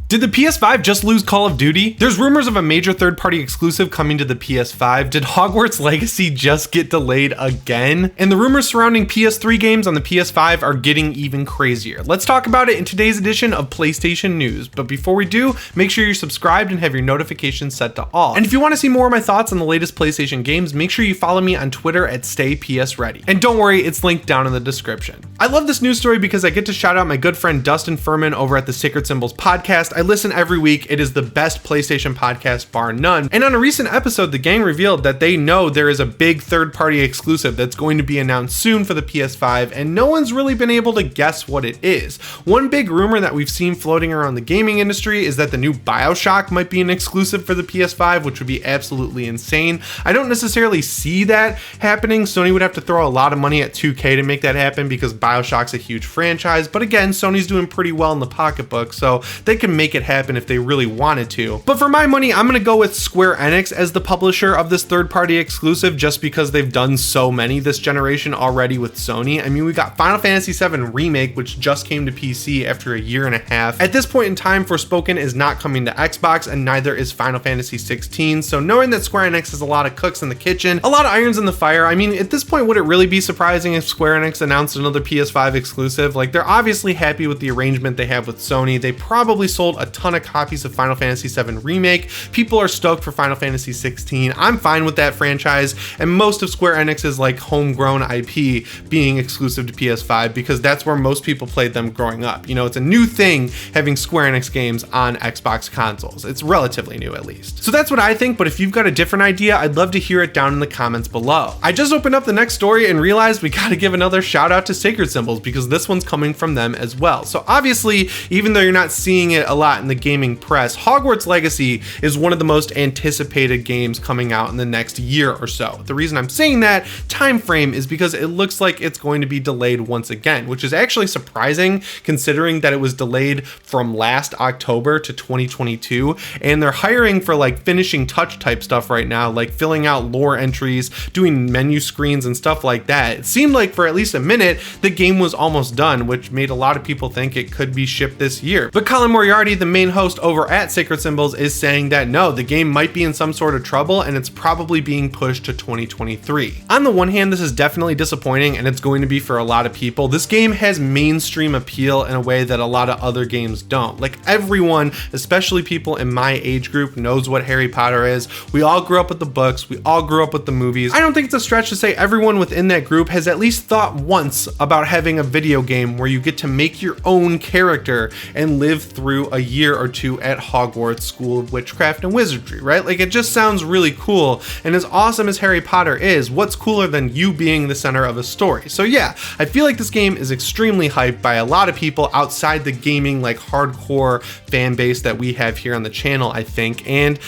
Did the PS5 just lose Call of Duty? There's rumors of a major third-party exclusive coming to the PS5. Did Hogwarts Legacy just get delayed again? And the rumors surrounding PS3 games on the PS5 are getting even crazier. Let's talk about it in today's edition of PlayStation News. But before we do, make sure you're subscribed and have your notifications set to all. And if you want to see more of my thoughts on the latest PlayStation games, make sure you follow me on Twitter at PSReady. And don't worry, it's linked down in the description. I love this news story because I get to shout out my good friend Dustin Furman over at the Sacred Symbols podcast. I listen every week. It is the best PlayStation podcast bar none. And on a recent episode, the gang revealed that they know there is a big third-party exclusive that's going to be announced soon for the PS5, and no one's really been able to guess what it is. One big rumor that we've seen floating around the gaming industry is that the new BioShock might be an exclusive for the PS5, which would be absolutely insane. I don't necessarily see that happening. Sony would have to throw a lot of money at 2K to make that happen because BioShock's a huge franchise, but again, Sony's doing pretty well in the pocketbook, so they can make it happen if they really wanted to. But for my money, I'm gonna go with Square Enix as the publisher of this third-party exclusive just because they've done so many this generation already with Sony. I mean, we got Final Fantasy VII Remake, which just came to PC after a year and a half. At this point in time, Forspoken is not coming to Xbox, and neither is Final Fantasy XVI, so knowing that Square Enix has a lot of cooks in the kitchen, a lot of irons in the fire, I mean, at this point, would it really be surprising if Square Enix announced another PS5 exclusive? Like, they're obviously happy with the arrangement they have with Sony. They probably sold a ton of copies of Final Fantasy VII Remake. People are stoked for Final Fantasy XVI. I'm fine with that franchise, and most of Square Enix's like homegrown IP being exclusive to PS5 because that's where most people played them growing up. You know, it's a new thing having Square Enix games on Xbox consoles. It's relatively new at least. So that's what I think, but if you've got a different idea, I'd love to hear it down in the comments below. I just opened up the next story and realized we gotta give another shout out to Sacred Symbols because this one's coming from them as well. So obviously, even though you're not seeing it a lot in the gaming press, Hogwarts Legacy is one of the most anticipated games coming out in the next year or so. The reason I'm saying that time frame is because it looks like it's going to be delayed once again, which is actually surprising considering that it was delayed from last October to 2022, and they're hiring for like finishing touch type stuff right now, like filling out lore entries, doing menu screens and stuff like that. It seemed like for at least a minute the game was almost done, which made a lot of people think it could be shipped this year. But Colin Moriarty, the main host over at Sacred Symbols, is saying that no, the game might be in some sort of trouble and it's probably being pushed to 2023. On the one hand, this is definitely disappointing and it's going to be for a lot of people. This game has mainstream appeal in a way that a lot of other games don't. Like everyone, especially people in my age group, knows what Harry Potter is. We all grew up with the books, we all grew up with the movies. I don't think it's a stretch to say everyone within that group has at least thought once about having a video game where you get to make your own character and live through a year or two at Hogwarts School of Witchcraft and Wizardry, right? Like it just sounds really cool, and as awesome as Harry Potter is, what's cooler than you being the center of a story? So yeah, I feel like this game is extremely hyped by a lot of people outside the gaming like hardcore fan base that we have here on the channel, I think, and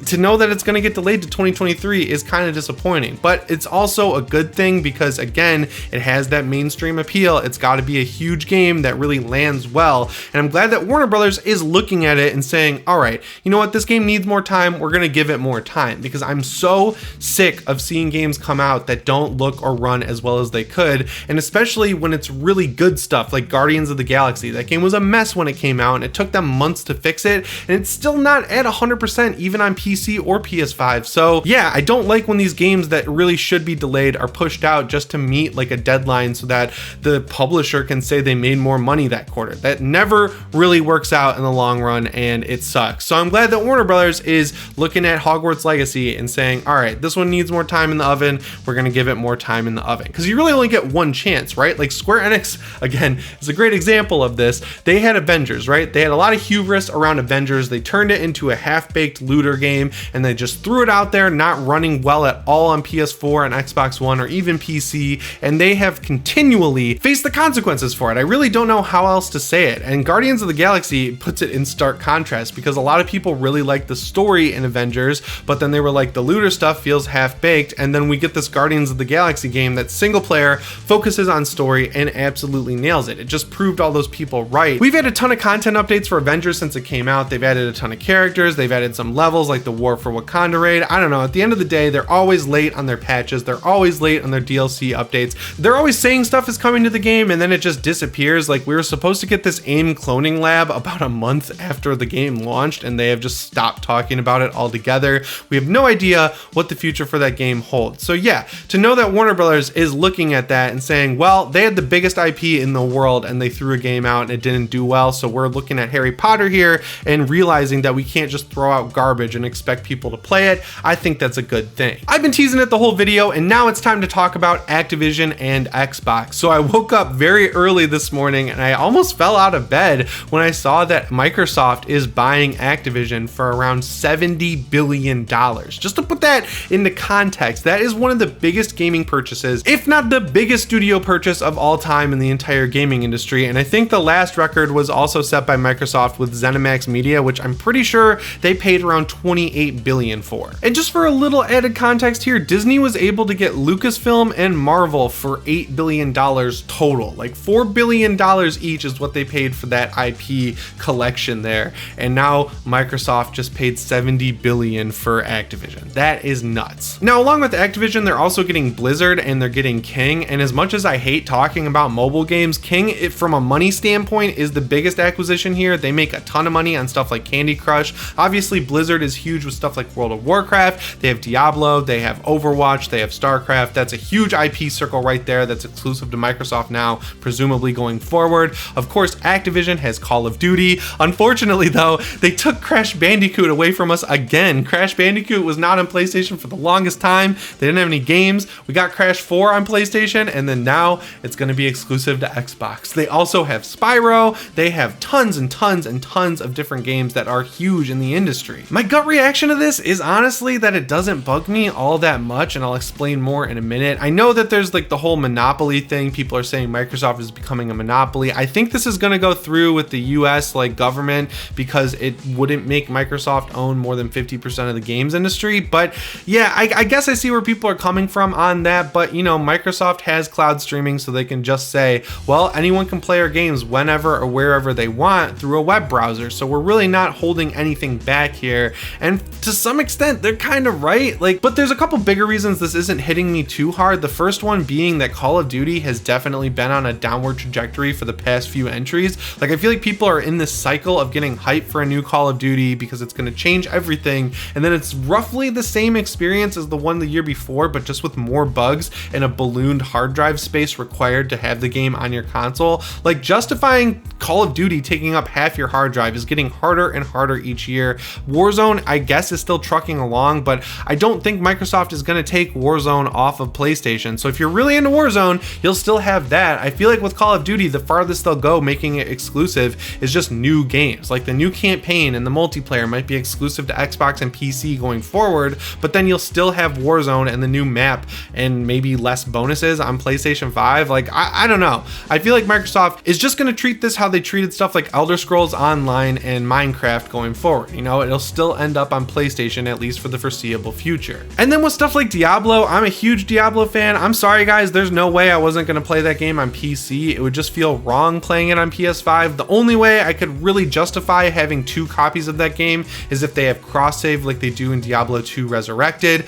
to know that it's going to get delayed to 2023 is kind of disappointing, but it's also a good thing because again, it has that mainstream appeal. It's got to be a huge game that really lands well, and I'm glad that Warner Brothers is looking at it and saying, all right, you know what, this game needs more time, we're going to give it more time, because I'm so sick of seeing games come out that don't look or run as well as they could, and especially when it's really good stuff like Guardians of the Galaxy. That game was a mess when it came out and it took them months to fix it, and it's still not at 100% even on PC or PS5. So yeah, I don't like when these games that really should be delayed are pushed out just to meet like a deadline so that the publisher can say they made more money that quarter. That never really works out in the long run and it sucks. So I'm glad that Warner Brothers is looking at Hogwarts Legacy and saying, all right, this one needs more time in the oven, we're gonna give it more time in the oven, because you really only get one chance, right? Like Square Enix, again, is a great example of this. They had Avengers, right? They had a lot of hubris around Avengers. They turned it into a half-baked looter game and they just threw it out there, not running well at all on PS4 and Xbox One or even PC, and they have continually faced the consequences for it. I really don't know how else to say it, and Guardians of the Galaxy puts it in stark contrast because a lot of people really like the story in Avengers, but then they were like, the looter stuff feels half-baked, and then we get this Guardians of the Galaxy game that's single player, focuses on story, and absolutely nails it. It just proved all those people right. We've had a ton of content updates for Avengers since it came out. They've added a ton of characters, they've added some levels like like the War for Wakanda raid. I don't know. At the end of the day, they're always late on their patches. They're always late on their DLC updates. They're always saying stuff is coming to the game and then it just disappears. Like, we were supposed to get this AIM cloning lab about a month after the game launched, and they have just stopped talking about it altogether. We have no idea what the future for that game holds. So yeah, to know that Warner Brothers is looking at that and saying, well, they had the biggest IP in the world and they threw a game out and it didn't do well, so we're looking at Harry Potter here and realizing that we can't just throw out garbage and expect people to play it. I think that's a good thing. I've been teasing it the whole video, and now it's time to talk about Activision and Xbox. So I woke up very early this morning and I almost fell out of bed when I saw that Microsoft is buying Activision for around $70 billion. Just to put that into context, that is one of the biggest gaming purchases, if not the biggest studio purchase of all time in the entire gaming industry. And I think the last record was also set by Microsoft with ZeniMax Media, which I'm pretty sure they paid around $28 billion for. And just for a little added context here, Disney was able to get Lucasfilm and Marvel for $8 billion total. Like $4 billion each is what they paid for that IP collection there. And now Microsoft just paid $70 billion for Activision. That is nuts. Now, along with Activision, they're also getting Blizzard and they're getting King. And as much as I hate talking about mobile games, King, from a money standpoint, is the biggest acquisition here. They make a ton of money on stuff like Candy Crush. Obviously, Blizzard is huge with stuff like World of Warcraft. They have Diablo, they have Overwatch, they have StarCraft. That's a huge IP circle right there that's exclusive to Microsoft now, presumably going forward. Of course, Activision has Call of Duty. Unfortunately, though, they took Crash Bandicoot away from us again. Crash Bandicoot was not on PlayStation for the longest time. They didn't have any games. We got Crash 4 on PlayStation, and then now it's going to be exclusive to Xbox. They also have Spyro. They have tons and tons and tons of different games that are huge in the industry. My gut reaction to this is honestly that it doesn't bug me all that much, and I'll explain more in a minute. I know that there's like the whole monopoly thing. People are saying Microsoft is becoming a monopoly. I think this is going to go through with the US like government because it wouldn't make Microsoft own more than 50% of the games industry. But yeah, I guess I see where people are coming from on that. But you know, Microsoft has cloud streaming, so they can just say, well, anyone can play our games whenever or wherever they want through a web browser. So we're really not holding anything back here. And to some extent, they're kind of right. Like, but there's a couple bigger reasons this isn't hitting me too hard. The first one being that Call of Duty has definitely been on a downward trajectory for the past few entries. Like, I feel like people are in this cycle of getting hyped for a new Call of Duty because it's going to change everything, and then it's roughly the same experience as the one the year before, but just with more bugs and a ballooned hard drive space required to have the game on your console. Like, justifying Call of Duty taking up half your hard drive is getting harder and harder each year. Warzone, I guess, is still trucking along, but I don't think Microsoft is going to take Warzone off of PlayStation. So if you're really into Warzone, you'll still have that. I feel like with Call of Duty, the farthest they'll go making it exclusive is just new games. Like the new campaign and the multiplayer might be exclusive to Xbox and PC going forward, but then you'll still have Warzone and the new map and maybe less bonuses on PlayStation 5. Like, I don't know. I feel like Microsoft is just going to treat this how they treated stuff like Elder Scrolls Online and Minecraft going forward. You know, it'll still end up on PlayStation, at least for the foreseeable future. And then with stuff like Diablo, I'm a huge Diablo fan. I'm sorry guys, there's no way I wasn't going to play that game on PC. It would just feel wrong playing it on PS5. The only way I could really justify having 2 copies of that game is if they have cross save like they do in Diablo 2 Resurrected.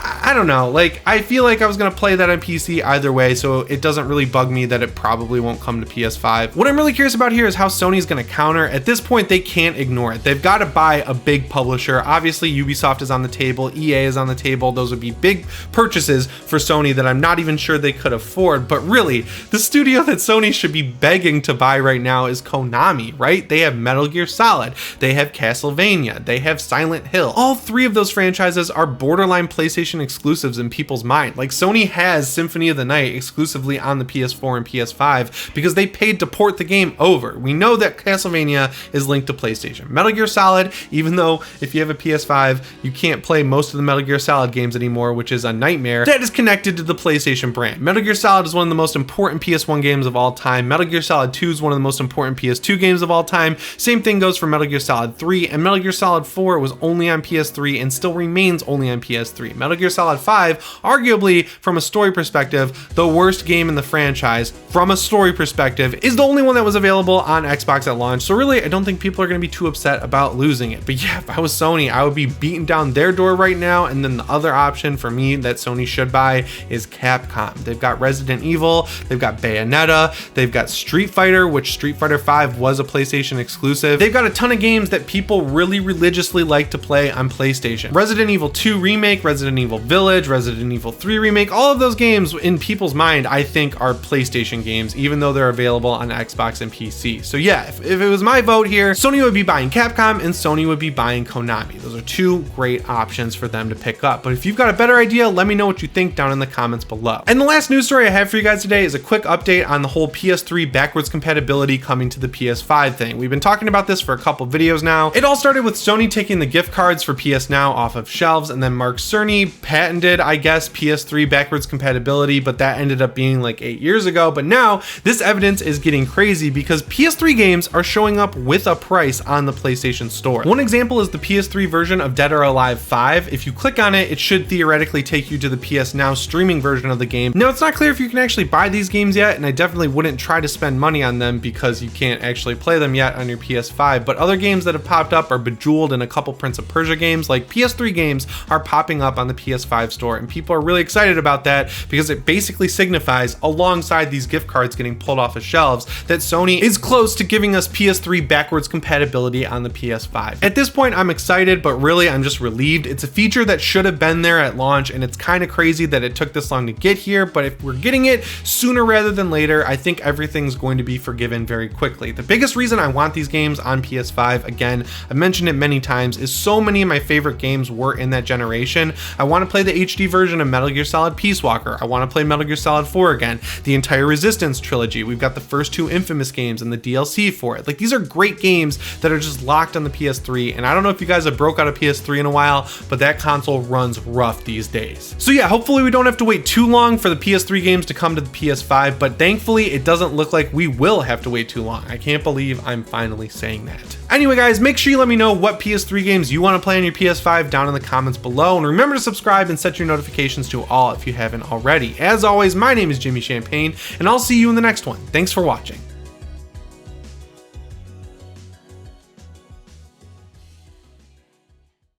I don't know, like I feel like I was going to play that on PC either way, so it doesn't really bug me that it probably won't come to PS5. What I'm really curious about here is how Sony's going to counter. At this point, they can't ignore it. They've got to buy a big publisher. Obviously, Ubisoft is on the table, EA is on the table. Those would be big purchases for Sony that I'm not even sure they could afford. But really, the studio that Sony should be begging to buy right now is Konami, right? They have Metal Gear Solid, they have Castlevania, they have Silent Hill. All 3 of those franchises are borderline PlayStation exclusives in people's mind. Like, Sony has Symphony of the Night exclusively on the PS4 and PS5 because they paid to port the game over. We know that Castlevania is linked to PlayStation. Metal Gear Solid, even though if you have a PS5, you can't play most of the Metal Gear Solid games anymore, which is a nightmare, that is connected to the PlayStation brand. Metal Gear Solid is one of the most important PS1 games of all time. Metal Gear Solid 2 is one of the most important PS2 games of all time. Same thing goes for Metal Gear Solid 3, and Metal Gear Solid 4 was only on PS3 and still remains only on PS3. Metal Gear Solid 5, arguably from a story perspective, the worst game in the franchise from a story perspective, is the only one that was available on Xbox at launch. So really, I don't think people are going to be too upset about losing it. But yeah, if I was Sony, I would be beating down their door right now. And then the other option for me that Sony should buy is Capcom. They've got Resident Evil, they've got Bayonetta, they've got Street Fighter, which Street Fighter V was a PlayStation exclusive. They've got a ton of games that people really religiously like to play on PlayStation. Resident Evil 2 Remake, Resident Evil Village, Resident Evil 3 Remake, all of those games in people's mind, I think, are PlayStation games, even though they're available on Xbox and PC. So yeah, if it was my vote here, Sony would be buying Capcom and Sony would be buying Konami. Those are two great options for them to pick up. But if you've got a better idea, let me know what you think down in the comments below. And the last news story I have for you guys today is a quick update on the whole PS3 backwards compatibility coming to the PS5 thing. We've been talking about this for a couple videos now. It all started with Sony taking the gift cards for PS Now off of shelves, and then Mark Cerny patented, I guess, PS3 backwards compatibility, but that ended up being like 8 years ago. But now this evidence is getting crazy because PS3 games are showing up with a price on the PlayStation Store. One example is the PS3 version of Dead or Alive 5. If you click on it, it should theoretically take you to the PS Now streaming version of the game. Now, it's not clear if you can actually buy these games yet, and I definitely wouldn't try to spend money on them because you can't actually play them yet on your PS5, but other games that have popped up are Bejeweled and a couple Prince of Persia games. Like, PS3 games are popping up on the PS5 store, and people are really excited about that because it basically signifies, alongside these gift cards getting pulled off of shelves, that Sony is close to giving us PS3 backwards compatibility on the PS5. At this point, I'm excited, but really I'm just relieved. It's a feature that should have been there at launch, and it's kind of crazy that it took this long to get here, but if we're getting it sooner rather than later, I think everything's going to be forgiven very quickly. The biggest reason I want these games on PS5, again, I've mentioned it many times, is so many of my favorite games were in that generation. I want to play the HD version of Metal Gear Solid Peace Walker. I want to play Metal Gear Solid 4 again, the entire Resistance trilogy. We've got the first two Infamous games and the DLC for it. Like, these are great games that are just locked on the PS3, and I don't know if you guys have broke out a PS3 in a while, but that console runs rough these days. So yeah, hopefully we don't have to wait too long for the PS3 games to come to the PS5, but thankfully it doesn't look like we will have to wait too long. I can't believe I'm finally saying that. Anyway guys, make sure you let me know what PS3 games you want to play on your PS5 down in the comments below, and remember to subscribe and set your notifications to all if you haven't already. As always, my name is Jimmy Champagne, and I'll see you in the next one. Thanks for watching.